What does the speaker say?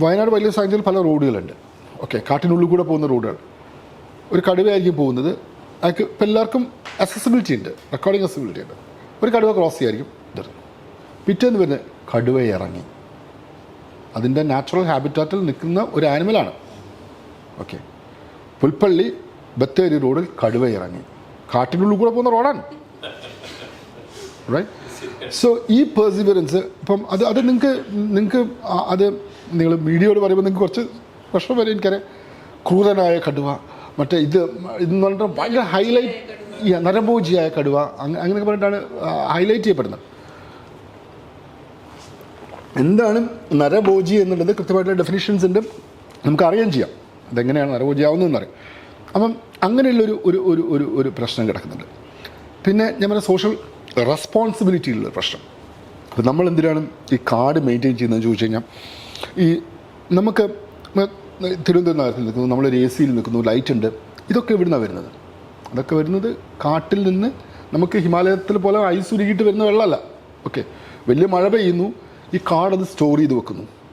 വയനാട് വലിയ സാഹചര്യത്തിൽ പല റോഡുകളുണ്ട്. ഓക്കെ, കാട്ടിനുള്ളിൽ കൂടെ പോകുന്ന റോഡുകൾ. ഒരു കടുവയായിരിക്കും പോകുന്നത്, അയാൾക്ക് ഇപ്പം എല്ലാവർക്കും അക്സസിബിലിറ്റി ഉണ്ട്, റെക്കോർഡിങ് അക്സസിബിലിറ്റി ഉണ്ട്. ഒരു കടുവ ക്രോസ് ചെയ്യായിരിക്കും ഇതർ. പിറ്റേന്ന് വരുന്ന കടുവ ഇറങ്ങി അതിൻ്റെ നാച്ചുറൽ ഹാബിറ്റാറ്റിൽ നിൽക്കുന്ന ഒരു ആനിമലാണ്. ഓക്കെ, പുൽപ്പള്ളി ബത്തേരി റോഡിൽ കടുവ ഇറങ്ങി, കാട്ടിനുള്ളിൽ കൂടെ പോകുന്ന റോഡാണ്. റൈറ്റ്. സോ ഈ പെർസിവറൻസ് ഇപ്പം അത് നിങ്ങൾക്ക് അത് നിങ്ങൾ മീഡിയയോട് പറയുമ്പോൾ നിങ്ങൾക്ക് കുറച്ച് പ്രശ്നം വരെ എനിക്കറിയാം. ക്രൂരനായ കടുവ, മറ്റേ ഇതെന്ന് പറഞ്ഞിട്ട് ഭയങ്കര ഹൈലൈറ്റ്, ഈ നരഭോജിയായ കടുവ അങ്ങനെയൊക്കെ പറഞ്ഞിട്ടാണ് ഹൈലൈറ്റ് ചെയ്യപ്പെടുന്നത്. എന്താണ് നരഭോജി എന്നുള്ളത് കൃത്യമായിട്ടുള്ള ഡെഫിനിഷൻസ് ഉണ്ട്, നമുക്ക് അറിയാൻ ചെയ്യാം അതെങ്ങനെയാണ് നരഭോജിയാവുന്നതെന്നറിയാം. അപ്പം അങ്ങനെയുള്ളൊരു ഒരു ഒരു ഒരു ഒരു പ്രശ്നം കിടക്കുന്നുണ്ട്. പിന്നെ ഞാൻ പറഞ്ഞ സോഷ്യൽ റെസ്പോൺസിബിലിറ്റിയിലുള്ള പ്രശ്നം. അപ്പോൾ നമ്മൾ എന്തിനാണ് ഈ കാർഡ് മെയിൻറ്റെയിൻ ചെയ്യുന്നതെന്ന് ചോദിച്ചു കഴിഞ്ഞാൽ, ഈ നമുക്ക് തിരുവനന്തപുരം നഗരത്തിൽ നിൽക്കുന്നു, നമ്മളൊരു എ സിയിൽ നിൽക്കുന്നു, ലൈറ്റ് ഉണ്ട്, ഇതൊക്കെ എവിടുന്നാണ് വരുന്നത്? അതൊക്കെ വരുന്നത് കാട്ടിൽ നിന്ന് നമുക്ക് ഹിമാലയത്തിൽ പോലെ ഐസ് ഉരുകിയിട്ട് വരുന്ന വെള്ളമല്ല. ഓക്കെ, വലിയ മഴ പെയ്യുന്നു, ഈ കാർഡ് അത് സ്റ്റോർ ചെയ്ത് വെക്കുന്നു.